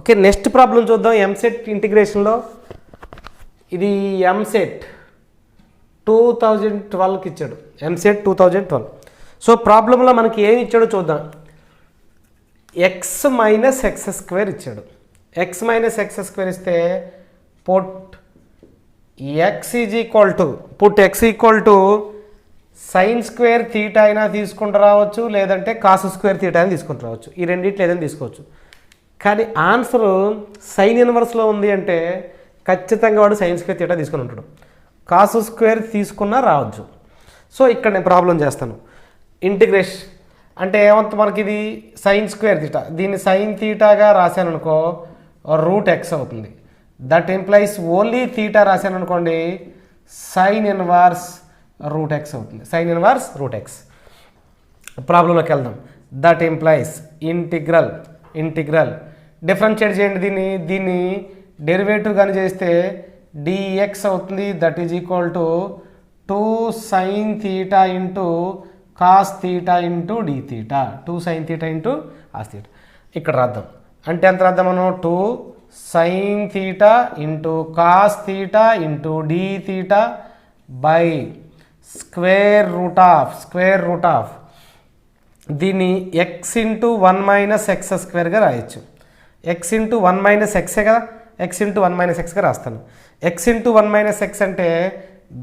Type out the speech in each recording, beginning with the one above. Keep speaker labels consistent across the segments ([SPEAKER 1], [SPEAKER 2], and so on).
[SPEAKER 1] Okay, next problem చూద్దాం. ఎంసెట్ ఇంటిగ్రేషన్లో ఇది ఎంసెట్ 2012కి ఇచ్చాడు. ఎంసెట్ 2012. సో ప్రాబ్లంలో మనకి ఏమి ఇచ్చాడో చూద్దాం. ఎక్స్ మైనస్ ఎక్స్ స్క్వేర్ ఇచ్చాడు. ఎక్స్ మైనస్ ఎక్స్ స్క్వేర్ ఇస్తే put X is equal to X equal to sign square theta అయినా తీసుకుంటూ రావచ్చు, లేదంటే కాస్ స్క్వేర్ థీటా అయినా తీసుకుంటూ రావచ్చు. ఈ రెండింటిలో ఏదైనా తీసుకోవచ్చు. కానీ ఆన్సరు సైన్ ఇన్వర్స్లో ఉంది అంటే ఖచ్చితంగా వాడు సైన్ స్క్వేర్ థీటా తీసుకుని ఉంటాడు. కాస్ స్క్వేర్ తీసుకున్నా రావచ్చు. సో ఇక్కడ నేను ప్రాబ్లం చేస్తాను. ఇంటిగ్రేషన్ అంటే ఏమంత మనకి ఇది సైన్ స్క్వేర్ థీటా, దీన్ని సైన్ థీటాగా రాశాను అనుకో రూట్ ఎక్స్ అవుతుంది. దట్ ఇంప్లైస్ ఓన్లీ థీటా రాశాను అనుకోండి సైన్ ఇన్వర్స్ రూట్ ఎక్స్ అవుతుంది. Sine inverse root x. ప్రాబ్లంలోకి వెళ్దాం. దట్ ఇంప్లైస్ ఇంటిగ్రల్ డిఫరెన్షియేట్ చేయండి. దీన్ని డెరివేటివ్ కానీ చేస్తే డిఎక్స్ అవుతుంది. That is equal to 2 sine theta into cos theta into d theta. 2 sine theta into cos theta. ఇక్కడ రాద్దాం. అంటే ఎంత రాద్దాం మనం? 2 sine theta into cos theta into d theta by square root of దీన్ని ఎక్స్ ఇంటూ 1 మైనస్ ఎక్స్ స్క్వేర్గా రాయొచ్చు. X into 1 minus x కదా, ఎక్స్ ఇంటూ 1 మైనస్ ఎక్స్గా రాస్తాను. ఎక్స్ ఇంటూ 1 మైనస్ ఎక్స్ అంటే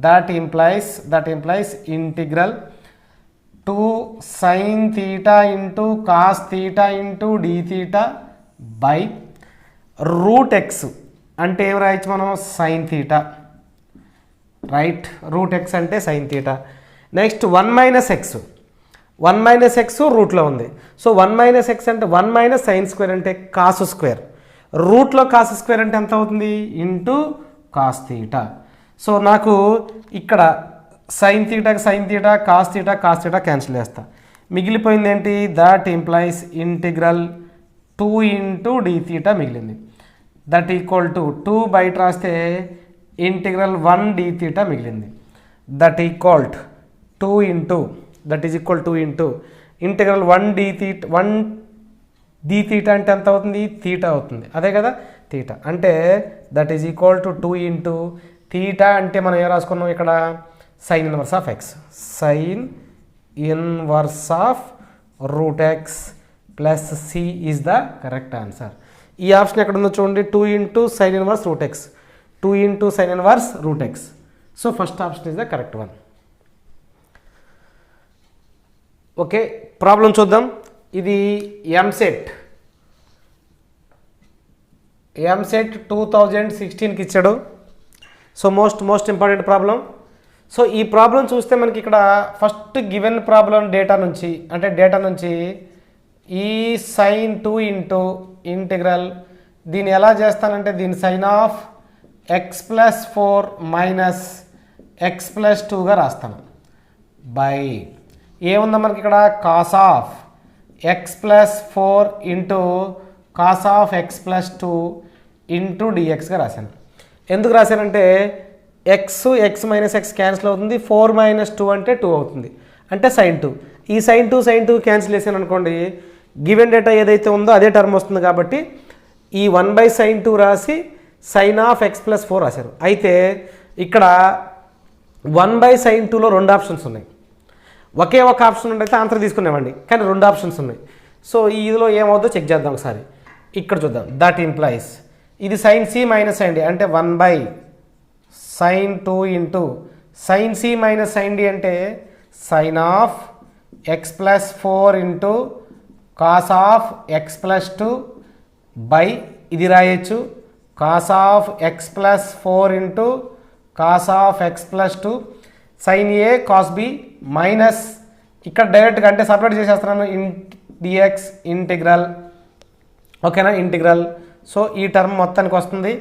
[SPEAKER 1] that implies integral 2 sine theta into cos theta into d theta by root x అంటే ఏం రాయొచ్చు మనం? Sine theta. Right, root x అంటే sine theta. Next 1 minus x రూట్లో ఉంది. సో 1 మైనస్ ఎక్స్ అంటే 1 minus sine square అంటే కాస్ స్క్వేర్. రూట్లో కాస్ స్క్వేర్ అంటే ఎంత అవుతుంది? Into cos theta. సో నాకు ఇక్కడ సైన్ థీటాకి sine theta, cos theta cancel చేస్తా. మిగిలిపోయింది ఏంటి? That implies integral 2 into d theta మిగిలింది. దట్ ఈక్వల్ టు 2 బయట రాస్తే ఇంటిగ్రల్ 1 డి థీటా మిగిలింది. That is equal 2 into integral 1 d theta అంటే ఎంత అవుతుంది? థీటా అవుతుంది. అదే కదా థీటా అంటే that is equal to 2 into theta అంటే మనం ఏం రాసుకున్నాం ఇక్కడ? Sine inverse of x. Sine inverse of root x plus c is the correct answer. ఈ ఆప్షన్ ఎక్కడ ఉందో చూడండి. 2 into sine inverse root X, 2 into sine inverse root X. So first option is the correct one. Okay, problem చూద్దాం. ఇది ఎంసెట్ 2016కి ఇచ్చాడు. So most important problem. So ఈ problem చూస్తే మనకి ఇక్కడ ఫస్ట్ గివెన్ ప్రాబ్లం డేటా నుంచి ఈ సైన్ 2 ఇంటూ ఇంటిగ్రల్ దీన్ని ఎలా చేస్తానంటే దీన్ని sine of x plus 4 minus x plus 2గా రాస్తాను. బై ఏముందా మనకి ఇక్కడ? Cos of x plus 4 into cos of x plus 2 into డిఎక్స్గా రాశాను. ఎందుకు రాశానంటే ఎక్స్ మైనస్ ఎక్స్ క్యాన్సిల్ అవుతుంది. 4 మైనస్ 2 అంటే 2 అవుతుంది. అంటే సైన్ 2. ఈ సైన్ 2 క్యాన్సిల్ చేశాను అనుకోండి, గివెన్ డేటా ఏదైతే ఉందో అదే టర్మ్ వస్తుంది. కాబట్టి ఈ 1/sin2 రాసి సైన్ ఆఫ్ ఎక్స్ ప్లస్ 4 రాశారు. అయితే ఇక్కడ 1/sin2లో 2 ఆప్షన్స్ ఉన్నాయి. ఒకే ఒక ఆప్షన్ ఉంటే ఆన్సర్ తీసుకునేవ్వండి, కానీ 2 ఆప్షన్స్ ఉన్నాయి. సో ఇదిలో ఏమవుతుందో చెక్ చేద్దాం ఒకసారి. ఇక్కడ చూద్దాం. దట్ ఇంప్లైస్ ఇది sine c minus sine d అంటే 1/sin2 into sine c minus sine d అంటే sine of x plus 4 into cos of x plus 2 by ఇది రాయొచ్చు cos of x plus 4 into cos of x plus 2 sine a cos b minus ఇక్కడ డైరెక్ట్గా అంటే separate చేసేస్తున్నాను dx integral. ఓకేనా? Integral. So ఈ term మొత్తానికి వస్తుంది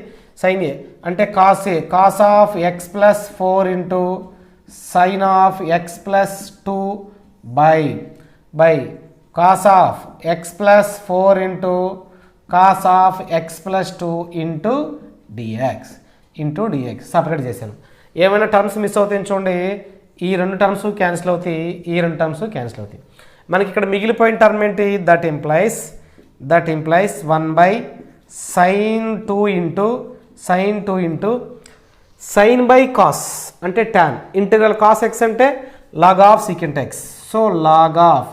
[SPEAKER 1] సైన్ ఏ అంటే cos A cos of x plus 4 into sine of x plus 2 by cos of x plus 4 into cos of x plus 2 into d x separate చేశాను. ఏమైనా terms miss అవుతాయని చూడండి. ఈ 2 terms cancel అవుతాయి, ఈ 2 టర్మ్స్ క్యాన్సిల్ అవుతాయి. మనకి ఇక్కడ మిగిలిపోయిన టర్మ్ ఏంటి? That implies 1/sin sin 2 into sin by cos అంటే tan ఇంటిగ్రల్ కాస్ ఎక్స్ అంటే log of secant X. So log of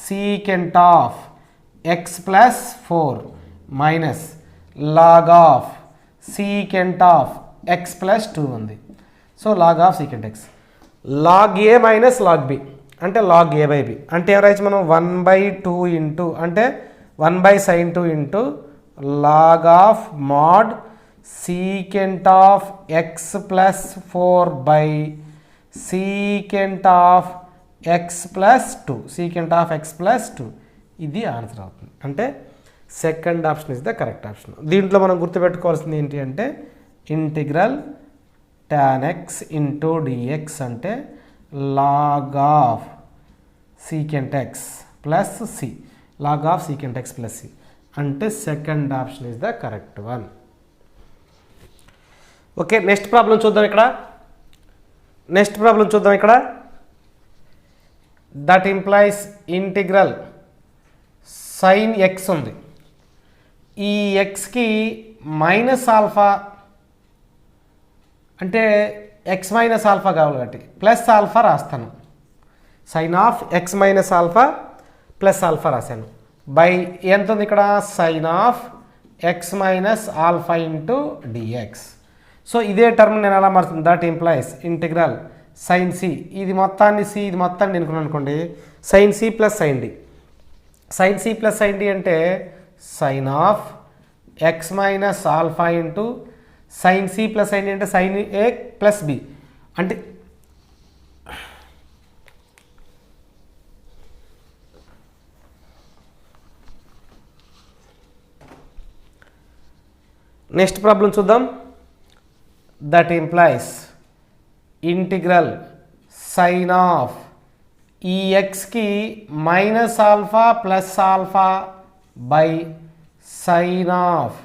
[SPEAKER 1] secant of x plus 4 minus log of secant of x plus 2 ఉంది. So log of secant X log a minus log b అంటే log a by b అంటే ఏం రాయొచ్చు మనం 1/2 into అంటే 1/sin 2 into log of mod secant of x plus 4 by secant of x plus 2 secant of x plus 2 ఇది answer అవుతుంది. అంటే second option is the correct option. దీంట్లో మనం గుర్తుపెట్టుకోవాల్సింది ఏంటి అంటే integral tan x into dx అంటే log of secant x plus c log of secant x plus c అంటే second option is the correct one. Okay, next problem చూద్దాం. ఇక్కడ that implies integral sin x ఉంది. ఈ xకి minus alpha అంటే x minus alpha కావాలి కాబట్టి plus alpha రాస్తాను. sin of x minus alpha plus alpha రాశాను బై ఎంత ఉంది ఇక్కడ sin of x minus alpha into d x. So ఇదే టర్మ్ నేను ఎలా మారుతుంది that implies integral sin c ఇది మొత్తాన్ని c ఇది మొత్తాన్ని అనుకున్నాను అనుకోండి sin c plus sin d. sin c plus sin d అంటే sin of x minus alpha into sin c plus sin d అంటే sin a ప్లస్ b అంటే next problem చూద్దాం. That implies integral sin of ఈ ఎక్స్కి minus alpha plus alpha by sin of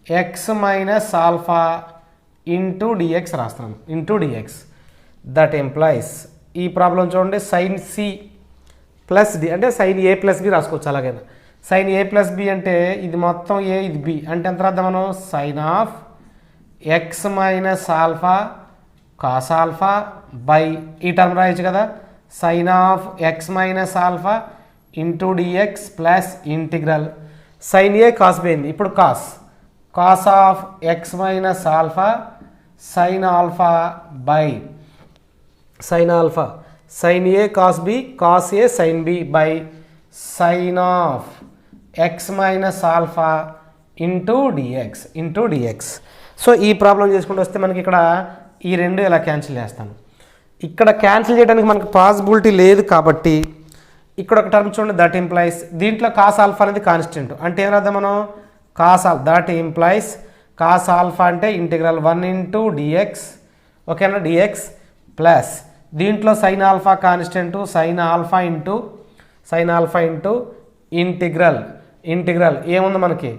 [SPEAKER 1] x minus alpha into dx రాస్తున్నాను into dx. That implies ఈ problem చూడండి sin c plus d అంటే sin a plus b రాసుకోవచ్చు. అలాగైనా sin a plus B అంటే ఇది మొత్తం a ఇది b అంటే ఎంత రాద్దాం మనం sin of x minus alpha cos alpha by ఈ టర్మ్ రాయొచ్చు కదా sin of x minus alpha into d x plus integral sin a cos b అయింది. ఇప్పుడు cos of x minus alpha sin alpha by sin alpha sin a cos b cos a sin b by sin of x minus alpha into d x. So ఈ problem చేసుకుంటూ వస్తే మనకి ఇక్కడ ఈ రెండు ఇలా క్యాన్సిల్ చేస్తాను. ఇక్కడ క్యాన్సిల్ చేయడానికి మనకు పాసిబిలిటీ లేదు కాబట్టి ఇక్కడ ఒక టర్మ్ చూడండి దట్ ఇంప్లైస్ దీంట్లో కాస్ ఆల్ఫా అనేది కాన్స్టెంట్ అంటే ఏం రాద్దాం మనం దట్ ఇంప్లైస్ కాస్ ఆల్ఫా అంటే ఇంటిగ్రల్ 1 ఇంటూ డిఎక్స్ ఓకేనా డిఎక్స్ ప్లస్ దీంట్లో sin alpha constant sin alpha into integral ఏముంది మనకి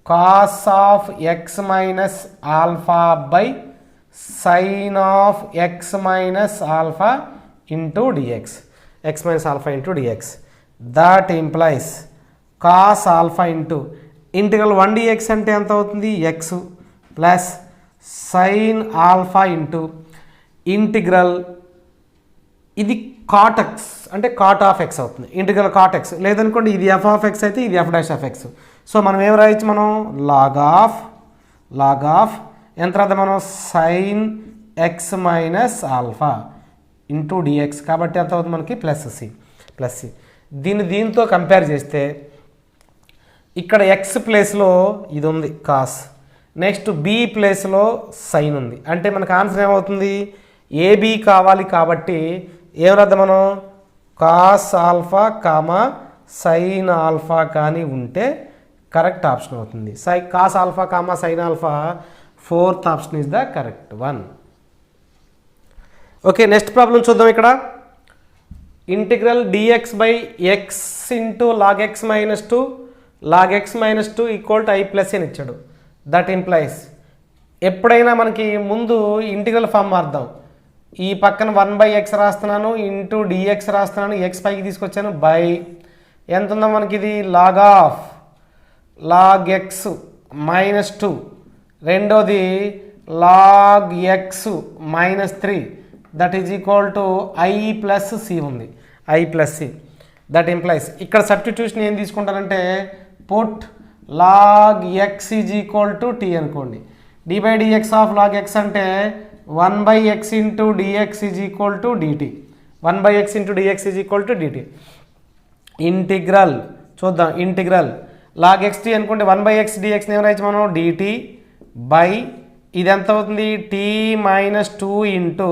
[SPEAKER 1] cos of x minus alpha by sin of x minus alpha into d x x minus alpha into dx. That implies cos alpha into integral 1 d x అంటే ఎంత అవుతుంది x plus sin alpha into integral ఇది cot X అంటే cot of X అవుతుంది integral cot X లేదనుకోండి ఇది F of X అయితే ఇది F dash of X. So మనం ఏం రాయొచ్చు మనం లాగ్ ఆఫ్ ఎంత రాద్దాం మనం sin x minus alpha into d x కాబట్టి ఎంత అవుతుంది మనకి ప్లస్ సి. దీంతో కంపేర్ చేస్తే ఇక్కడ ఎక్స్ ప్లేస్లో ఇది ఉంది కాస్ నెక్స్ట్ బి ప్లేస్లో సైన్ ఉంది అంటే మనకు ఆన్సర్ ఏమవుతుంది ఏబి కావాలి కాబట్టి ఏం రాద్దాం మనం cos alpha comma sine alpha కానీ ఉంటే కరెక్ట్ ఆప్షన్ అవుతుంది. Cos alpha comma sine alpha fourth option is the correct one. Okay next problem చూద్దాం. ఇక్కడ integral d x by x into log x minus two equal to I plus అని ఇచ్చాడు. That implies ఎప్పుడైనా మనకి ముందు integral form మార్దాం ఈ పక్కన 1/x రాస్తున్నాను ఇంటూ డిఎక్స్ రాస్తున్నాను ఎక్స్ పైకి తీసుకొచ్చాను బై ఎంత ఉందో మనకి ఇది లాగ్ ఎక్స్ -2, రెండోది log x -3 that is equal to I plus c ఉంది, I plus c. That implies ఇక్కడ సబ్స్టిట్యూషన్ ఏం తీసుకుంటానంటే put log x is equal to t అనుకోండి. d/dx ఆఫ్ log x అంటే 1/x into dx is equal to dt, 1/x into dx is equal to dt. Integral చూద్దాం, integral log xt అనుకుంటే 1/x dx ఏమైనా మనం dt by ఇది ఎంత అవుతుంది t-2 into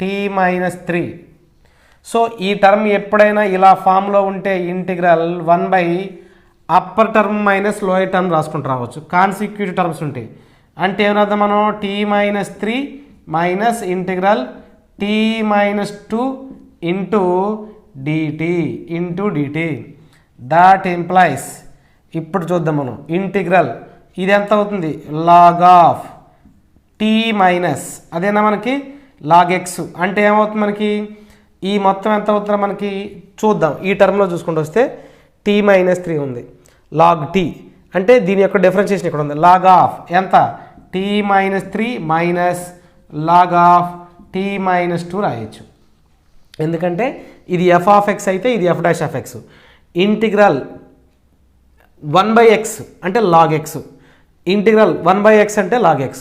[SPEAKER 1] t-3. So ఈ టర్మ్ ఎప్పుడైనా ఇలా ఫామ్లో ఉంటే integral 1 upper term minus lower term రాసుకుంటూ రావచ్చు. కాన్సిక్యూటివ్ టర్మ్స్ ఉంటాయి అంటే ఏమన్నా మనం t-3 minus integral t-2 into dt that implies. ఇప్పుడు చూద్దాం మనం ఇంటిగ్రల్ ఇది ఎంత అవుతుంది log ఆఫ్ t మైనస్ అదేనా మనకి log x అంటే ఏమవుతుంది మనకి ఈ మొత్తం ఎంత అవుతుందో మనకి చూద్దాం. ఈ టర్మ్లో చూసుకుంటూ వస్తే t-3 ఉంది, log t అంటే దీని యొక్క డిఫరెన్షియేషన్ ఇక్కడ ఉంది, log ఆఫ్ ఎంత t-3 minus log of t-2 రాయొచ్చు. ఎందుకంటే ఇది f ఆఫ్ x అయితే ఇది f డాష్ ఆఫ్ x. ఇంటిగ్రల్ 1/x అంటే log x, ఇంటిగ్రల్ 1/x అంటే log x.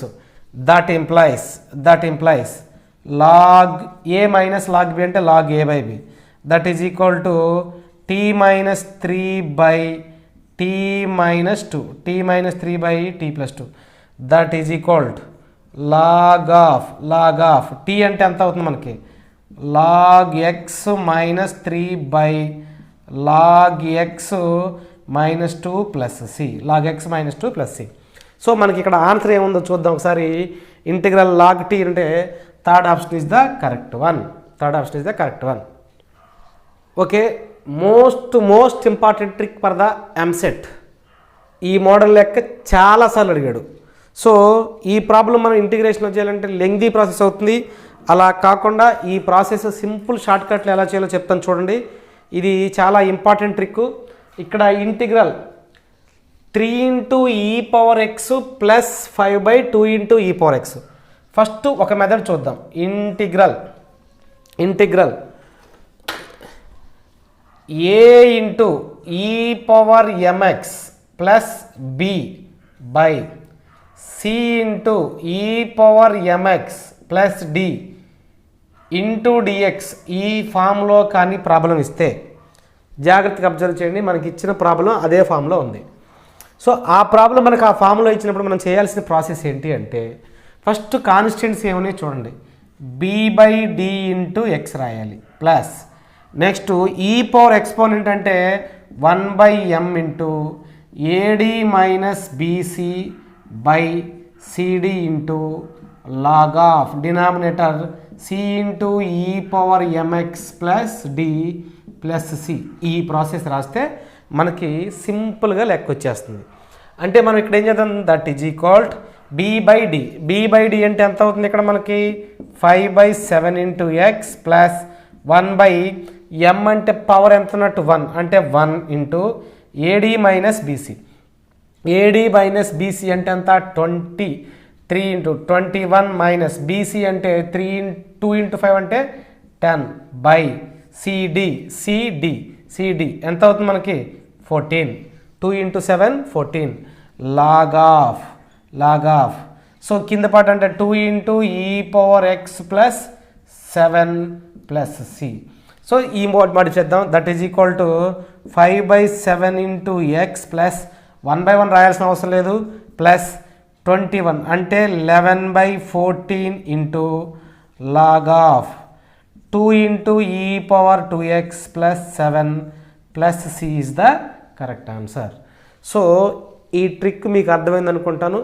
[SPEAKER 1] That implies log a minus log b అంటే log a by b. That is equal to t-3 by t-2, t-3 by t+2. That is equal to log of t అంటే ఎంత అవుతుంది మనకి log x -3 by log x -2 plus c, log x -2 plus c. So మనకి ఇక్కడ answer ఏముందో చూద్దాం ఒకసారి. Integral log t అంటే third option is the correct one. Okay, most important trick for the EAMCET. ఈ మోడల్ లెక్క చాలాసార్లు అడిగాడు. సో ఈ ప్రాబ్లం మనం ఇంటిగ్రేషన్లో చేయాలంటే లెంగ్దీ ప్రాసెస్ అవుతుంది. అలా కాకుండా ఈ ప్రాసెస్ సింపుల్ షార్ట్కట్లు ఎలా చేయాలో చెప్తాను చూడండి. ఇది చాలా ఇంపార్టెంట్ ట్రిక్. ఇక్కడ integral 3 into e⁻x plus 5/2 into e⁻x. First ఒక మెథడ్ చూద్దాం. Integral a into e⁻mx plus b by c into e⁻mx plus d into dx ఈ ఫామ్లో కానీ ప్రాబ్లం ఇస్తే జాగ్రత్తగా అబ్జర్వ్ చేయండి. మనకి ఇచ్చిన ప్రాబ్లం అదే ఫామ్లో ఉంది. సో ఆ ప్రాబ్లం మనకు ఆ ఫామ్లో ఇచ్చినప్పుడు మనం చేయాల్సిన ప్రాసెస్ ఏంటి అంటే ఫస్ట్ కాన్స్టెంట్స్ ఏమన్నాయి చూడండి. b/d ఇంటూ x రాయాలి ప్లస్ నెక్స్ట్ e⁻ ఎక్స్పోనెంట్ అంటే 1/m into ad minus bc by cd into log of denominator c into e⁻mx plus d plus c. ఈ ప్రాసెస్ రాస్తే మనకి సింపుల్గా లెక్క వచ్చేస్తుంది. అంటే మనం ఇక్కడ ఏం చేద్దాం, దట్ ఈజ్ ఈక్వల్ b/d అంటే ఎంత అవుతుంది ఇక్కడ మనకి 5/7 ఇంటూ ఎక్స్ ప్లస్ 1/m అంటే పవర్ ఎంత ఉన్నట్టు 1 అంటే 1 into ad minus bc. ad minus bc అంటే ఎంత 23 ఇంటూ 21 మైనస్ bc అంటే 2 ఇంటూ 5 అంటే 10 బై cd ఎంత అవుతుంది మనకి 14. 2 ఇంటూ 7 14 log ఆఫ్. సో కింద పార్ట్ అంటే 2 into e⁻x plus 7 plus c. So ఈ మోడ్ చేద్దాం. That is equal to 5/7 into x plus 1/1 రాయాల్సిన అవసరం లేదు ప్లస్ 21 అంటే 11/14 into log of 2 into e⁻2x plus 7 plus c is the correct answer. So ఈ trick మీకు అర్థమైంది అనుకుంటాను.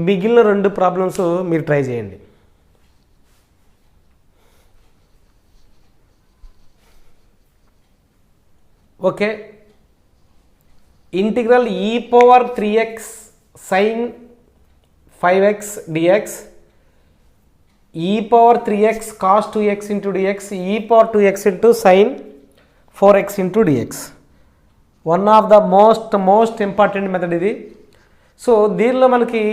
[SPEAKER 1] మిగిలిన 2 ప్రాబ్లమ్స్ మీరు ట్రై చేయండి. Okay, integral e⁻3x sin 5x dx, e⁻3x cos 2x into dx, e⁻2x into sin 4x into dx. One of the most important method ఇది. So దీనిలో మనకి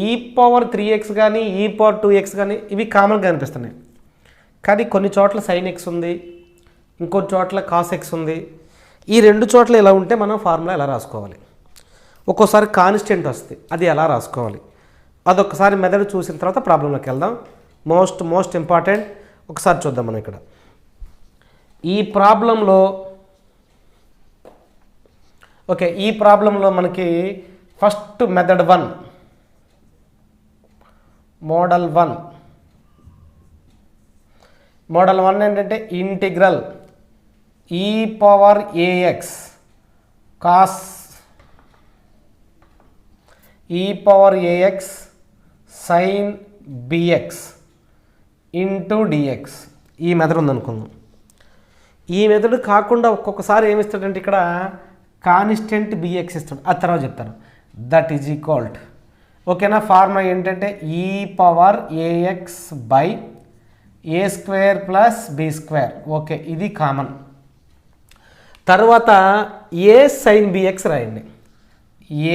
[SPEAKER 1] ఈ పవర్ 3x కానీ ఈ పవర్ 2x కానీ ఇవి కామన్గా అనిపిస్తున్నాయి. కానీ కొన్ని చోట్ల sin x ఉంది, ఇంకో చోట్ల cos x ఉంది. ఈ రెండు చోట్ల ఇలా ఉంటే మనం ఫార్ములా ఎలా రాసుకోవాలి, ఒక్కోసారి కాన్స్టెంట్ వస్తుంది, అది ఎలా రాసుకోవాలి, అదొకసారి మెథడ్ చూసిన తర్వాత ప్రాబ్లంలోకి వెళ్దాం. మోస్ట్ ఇంపార్టెంట్ ఒకసారి చూద్దాం. మనం ఇక్కడ ఈ ప్రాబ్లంలో ఈ ప్రాబ్లంలో మనకి ఫస్ట్ మెథడ్ 1 మోడల్ 1 ఏంటంటే integral e power ax cos sin bx into dx. ఈ మెథడ్ ఉందనుకుందాం. ఈ మెథడ్ కాకుండా ఒక్కొక్కసారి ఏమిస్తాడంటే ఇక్కడ కాన్స్టెంట్ bx ఇస్తాడు, ఆ తర్వాత చెప్తాను. దట్ ఈజ్ ఈక్వల్డ్ ఓకేనా. ఫార్ములా ఏంటంటే e power ax by a square plus b square. Okay, ఇది కామన్. తర్వాత ఏ సైన్ బిఎక్స్ రాయండి.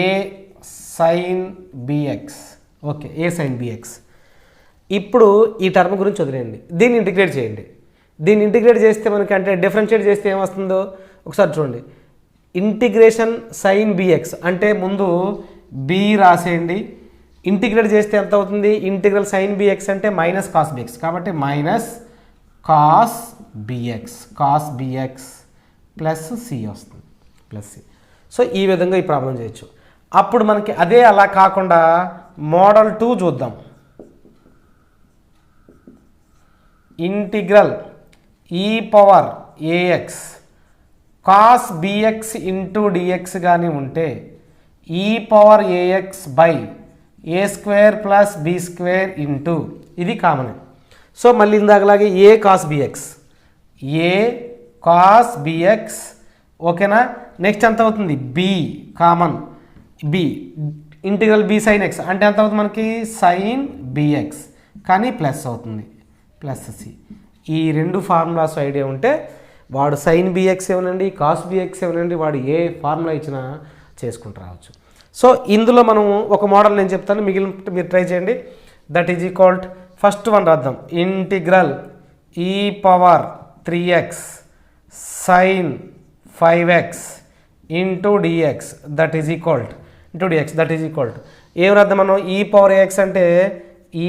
[SPEAKER 1] A sine b x. Okay, a sine b x. ఇప్పుడు ఈ టర్మ్ గురించి వదిలేయండి, దీన్ని ఇంటిగ్రేట్ చేయండి. దీన్ని ఇంటిగ్రేట్ చేస్తే మనకి అంటే డిఫరెన్షియేట్ చేస్తే ఏమొస్తుందో ఒకసారి చూడండి. ఇంటిగ్రేషన్ సైన్ బిఎక్స్ అంటే ముందు బి రాసేయండి, ఇంటిగ్రేట్ చేస్తే ఎంత అవుతుంది? ఇంటిగ్రల్ సైన్ బిఎక్స్ అంటే మైనస్ కాస్ బిఎక్స్, కాబట్టి minus cos b x plus c వస్తుంది, ప్లస్ సి. సో ఈ విధంగా ఈ ప్రాబ్లం చేయొచ్చు. అప్పుడు మనకి అదే అలా కాకుండా మోడల్ 2 చూద్దాం. Integral e power a x cos b x into d x కానీ ఉంటే e power a x by a square plus b square into, ఇది కామన్. సో మళ్ళీ ఇందాకలాగే ఏ కాస్ బిఎక్స్ ఓకేనా. నెక్స్ట్ ఎంత అవుతుంది? B common, b integral b sine x అంటే ఎంత అవుతుంది మనకి? సైన్ బిఎక్స్ కానీ ప్లస్ అవుతుంది, ప్లస్ సి. ఈ రెండు ఫార్ములాస్ ఐడియా ఉంటే వాడు సైన్ బిఎక్స్ ఏమనండి, కాస్ బిఎక్స్ ఏమనండి, వాడు ఏ ఫార్ములా ఇచ్చినా చేసుకుంటూ రావచ్చు. సో ఇందులో మనం ఒక మోడల్ నేను చెప్తాను, మిగిలిన మీరు ట్రై చేయండి. That is equal to first one రాద్దాం. Integral e power 3x sine 5x into dx that is equal to ఏం రాద్దాం మనం? ఈ పవర్ ఏఎక్స్ అంటే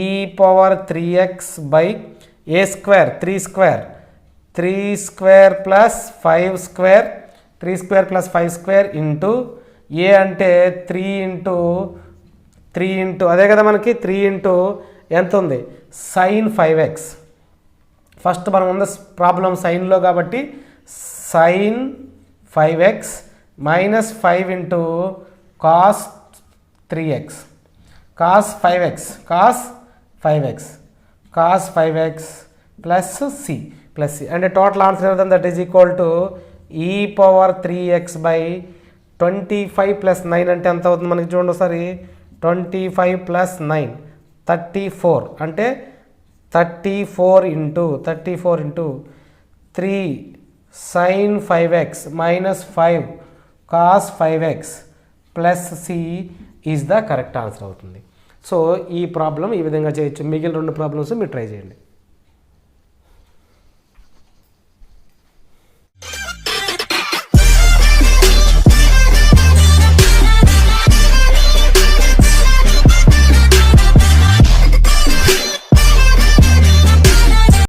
[SPEAKER 1] e power 3x by a square 3 square plus 5 square 3 square plus 5 square into a అంటే 3 into అదే కదా మనకి 3 into ఎంత ఉంది? Sign 5x. ఫస్ట్ మనం ఉన్న ప్రాబ్లం సైన్లో కాబట్టి sine 5x minus 5 into cos 3x cos 5x plus c అంటే టోటల్ ఆన్సర్ ఏమవుతుంది? That is equal to e power 3x by 25 plus 9 అంటే ఎంత అవుతుంది మనకి? చూడండి ఒకసారి. 25 ప్లస్ 9 34 అంటే 34 ఇంటూ 3 sine 5x minus 5 cos 5x plus c is the correct answer అవుతుంది. సో ఈ ప్రాబ్లం ఈ విధంగా చేయొచ్చు. మిగిలిన రెండు ప్రాబ్లమ్స్ మీరు ట్రై చేయండి.